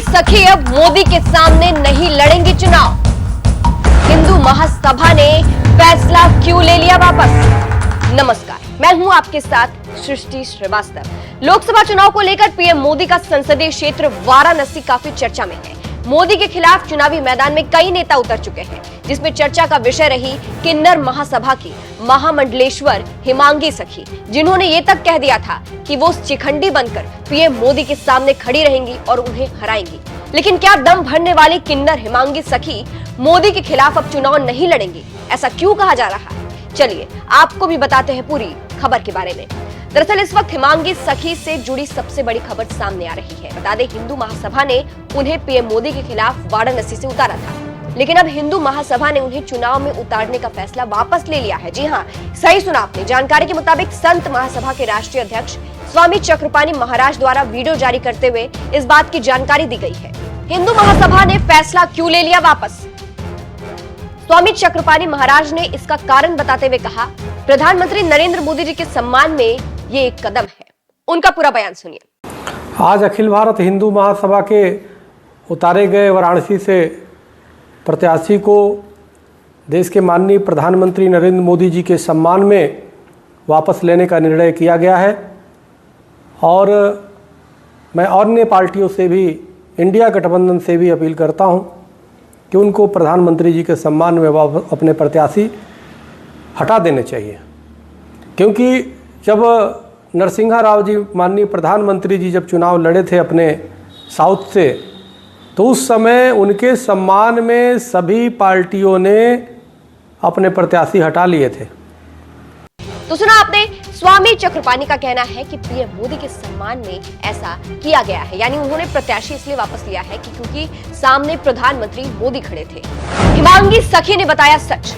सखी अब मोदी के सामने नहीं लड़ेंगी चुनाव। हिंदू महासभा ने फैसला क्यों ले लिया वापस। नमस्कार, मैं हूं आपके साथ सृष्टि श्रीवास्तव। लोकसभा चुनाव को लेकर पीएम मोदी का संसदीय क्षेत्र वाराणसी काफी चर्चा में है। मोदी के खिलाफ चुनावी मैदान में कई नेता उतर चुके हैं, जिसमें चर्चा का विषय रही किन्नर महासभा की महामंडलेश्वर हिमांगी सखी, जिन्होंने ये तक कह दिया था कि वो शिखंडी बनकर पीएम मोदी के सामने खड़ी रहेंगी और उन्हें हराएंगी। लेकिन क्या दम भरने वाली किन्नर हिमांगी सखी मोदी के खिलाफ अब चुनाव नहीं लड़ेंगी? ऐसा क्यों कहा जा रहा है? चलिए आपको भी बताते हैं पूरी खबर के बारे में। दरअसल इस वक्त हिमांगी सखी से जुड़ी सबसे बड़ी खबर सामने आ रही है। बता दें, हिंदू महासभा ने उन्हें पीएम मोदी के खिलाफ वाराणसी से उतारा था, लेकिन अब हिंदू महासभा ने उन्हें चुनाव में उतारने का फैसला वापस ले लिया है। जी हां, सही सुना आपने। जानकारी के मुताबिक संत महासभा के राष्ट्रीय अध्यक्ष स्वामी चक्रपाणी महाराज द्वारा वीडियो जारी करते हुए इस बात की जानकारी दी गई है। हिंदू महासभा ने फैसला क्यों ले लिया वापस? स्वामी चक्रपाणी महाराज ने इसका कारण बताते हुए कहा, प्रधानमंत्री नरेंद्र मोदी जी के सम्मान में ये एक कदम है। उनका पूरा बयान सुनिए। आज अखिल भारत हिंदू महासभा के उतारे गए वाराणसी से प्रत्याशी को देश के माननीय प्रधानमंत्री नरेंद्र मोदी जी के सम्मान में वापस लेने का निर्णय किया गया है और मैं अन्य पार्टियों से भी, इंडिया गठबंधन से भी अपील करता हूं कि उनको प्रधानमंत्री जी के सम्मान में अपने प्रत्याशी हटा देने चाहिए। क्योंकि जब नरसिंहा राव जी, माननीय प्रधानमंत्री जी, जब चुनाव लड़े थे अपने साउथ से, तो उस समय उनके सम्मान में सभी पार्टियों ने अपने प्रत्याशी हटा लिए थे। तो सुना आपने, स्वामी चक्रपाणी का कहना है कि पीएम मोदी के सम्मान में ऐसा किया गया है, यानी उन्होंने प्रत्याशी इसलिए वापस लिया है कि क्योंकि सामने प्रधानमंत्री मोदी खड़े थे। हिमांगी सखी ने बताया सच,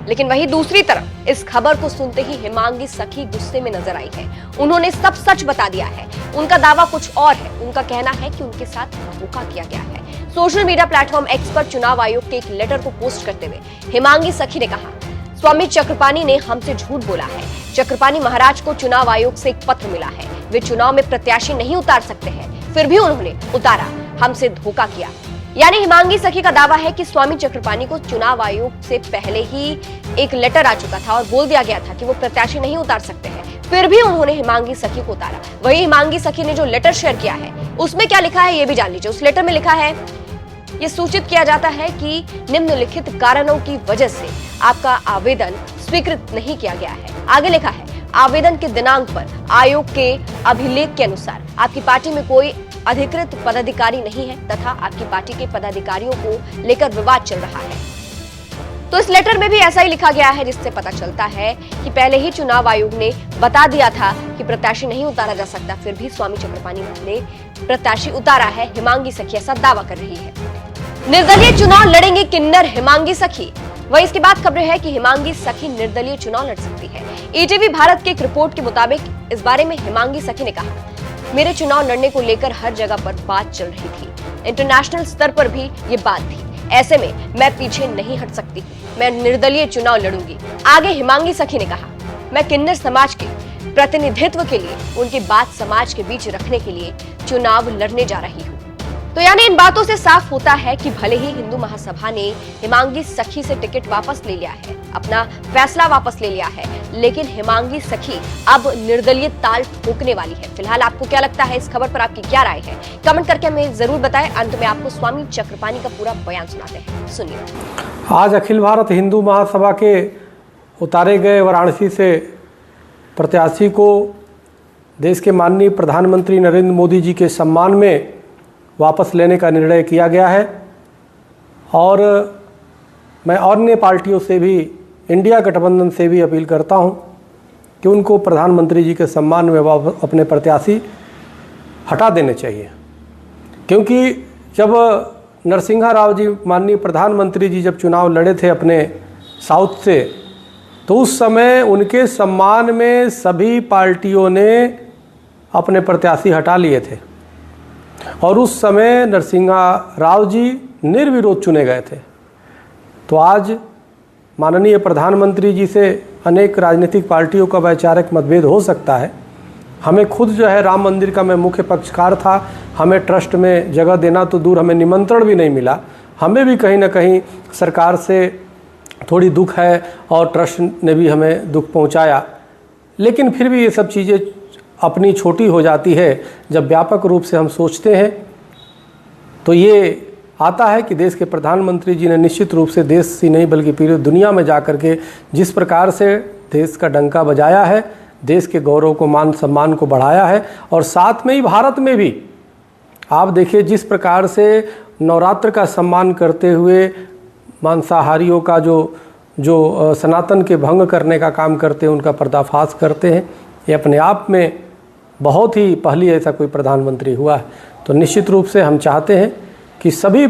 लेकिन वहीं दूसरी तरफ इस खबर को सुनते ही हिमांगी सखी गुस्से में नजर आई है। उन्होंने सब सच बता दिया है। उनका दावा कुछ और है। उनका कहना है कि उनके साथ धोखा किया गया है। सोशल मीडिया प्लेटफॉर्म एक्स पर चुनाव आयोग के एक लेटर को पोस्ट करते हुए हिमांगी सखी ने कहा, स्वामी चक्रपाणी ने हमसे झूठ बोला है। चक्रपाणी महाराज को चुनाव आयोग से एक पत्र मिला है। वे चुनाव में प्रत्याशी नहीं उतार सकते हैं, फिर भी उन्होंने उतारा, हमसे धोखा किया। यानी हिमांगी सखी का दावा है कि स्वामी चक्रपाणी को चुनाव आयोग से पहले ही एक लेटर आ चुका था और बोल दिया गया था कि वो प्रत्याशी नहीं उतार सकते हैं, फिर भी उन्होंने हिमांगी सखी को उतारा। वही हिमांगी सखी ने जो लेटर शेयर किया है, उसमें क्या लिखा है ये भी जान लीजिए। उस लेटर में लिखा है, ये सूचित किया जाता है कि निम्नलिखित कारणों की वजह से आपका आवेदन स्वीकृत नहीं किया गया है। आगे लिखा है, आवेदन के दिनांक पर आयोग के अभिलेख के अनुसार आपकी पार्टी में कोई अधिकृत पदाधिकारी नहीं है तथा आपकी पार्टी के पदाधिकारियों को लेकर विवाद चल रहा है। तो इस लेटर में भी ऐसा ही लिखा गया है, जिससे पता चलता है कि पहले ही चुनाव आयोग ने बता दिया था कि प्रत्याशी नहीं उतारा जा सकता, फिर भी स्वामी चक्रपाणी ने प्रत्याशी उतारा है। हिमांगी सखी ऐसा दावा कर रही है। निर्दलीय चुनाव लड़ेंगे किन्नर हिमांगी सखी। वही इसके बाद खबर है कि हिमांगी सखी निर्दलीय चुनाव लड़ सकती है। ईटीवी भारत की एक रिपोर्ट के मुताबिक इस बारे में हिमांगी सखी ने कहा, मेरे चुनाव लड़ने को लेकर हर जगह पर बात चल रही थी, इंटरनेशनल स्तर पर भी ये बात थी। ऐसे में मैं पीछे नहीं हट सकती, मैं निर्दलीय चुनाव लड़ूंगी। आगे हिमांगी सखी ने कहा, मैं किन्नर समाज के प्रतिनिधित्व के लिए, उनकी बात समाज के बीच रखने के लिए चुनाव लड़ने जा रही हूँ। तो यानी इन बातों से साफ होता है कि भले ही हिंदू महासभा ने हिमांगी सखी से टिकट वापस ले लिया है, अपना फैसला वापस ले लिया है, लेकिन हिमांगी सखी अब निर्दलीय ताल ठोकने वाली है। फिलहाल आपको क्या लगता है? इस खबर पर आपकी क्या राय है? कमेंट करके हमें जरूर बताएं। अंत में आपको स्वामी चक्रपाणी का पूरा बयान सुनाते हैं, सुनिए। आज अखिल भारत हिंदू महासभा के उतारे गए वाराणसी से प्रत्याशी को देश के माननीय प्रधानमंत्री नरेंद्र मोदी जी के सम्मान में वापस लेने का निर्णय किया गया है और मैं अन्य पार्टियों से भी, इंडिया गठबंधन से भी अपील करता हूं कि उनको प्रधानमंत्री जी के सम्मान में अपने प्रत्याशी हटा देने चाहिए। क्योंकि जब नरसिंहा राव जी, माननीय प्रधानमंत्री जी, जब चुनाव लड़े थे अपने साउथ से, तो उस समय उनके सम्मान में सभी पार्टियों ने अपने प्रत्याशी हटा लिए थे और उस समय नरसिंहा राव जी निर्विरोध चुने गए थे। तो आज माननीय प्रधानमंत्री जी से अनेक राजनीतिक पार्टियों का वैचारिक मतभेद हो सकता है, हमें खुद जो है राम मंदिर का मैं मुख्य पक्षकार था, हमें ट्रस्ट में जगह देना तो दूर, हमें निमंत्रण भी नहीं मिला। हमें भी कहीं ना कहीं सरकार से थोड़ी दुख है और ट्रस्ट ने भी हमें दुख पहुंचाया। लेकिन फिर भी ये सब चीज़ें अपनी छोटी हो जाती है जब व्यापक रूप से हम सोचते हैं। तो ये आता है कि देश के प्रधानमंत्री जी ने निश्चित रूप से देश ही नहीं बल्कि पूरी दुनिया में जा कर के जिस प्रकार से देश का डंका बजाया है, देश के गौरव को, मान सम्मान को बढ़ाया है। और साथ में ही भारत में भी आप देखिए जिस प्रकार से नवरात्र का सम्मान करते हुए मांसाहारियों का जो सनातन के भंग करने का काम करते हैं, उनका पर्दाफाश करते हैं, ये अपने आप में बहुत ही पहली ऐसा कोई प्रधानमंत्री हुआ है। तो निश्चित रूप से हम चाहते हैं कि सभी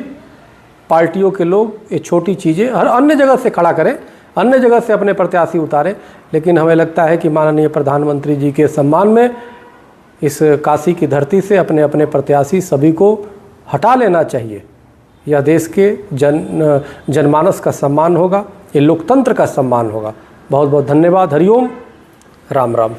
पार्टियों के लोग ये छोटी चीज़ें हर अन्य जगह से खड़ा करें, अन्य जगह से अपने प्रत्याशी उतारें, लेकिन हमें लगता है कि माननीय प्रधानमंत्री जी के सम्मान में इस काशी की धरती से अपने अपने प्रत्याशी सभी को हटा लेना चाहिए। यह देश के जनमानस का सम्मान होगा, ये लोकतंत्र का सम्मान होगा। बहुत बहुत धन्यवाद। हरिओम, राम राम।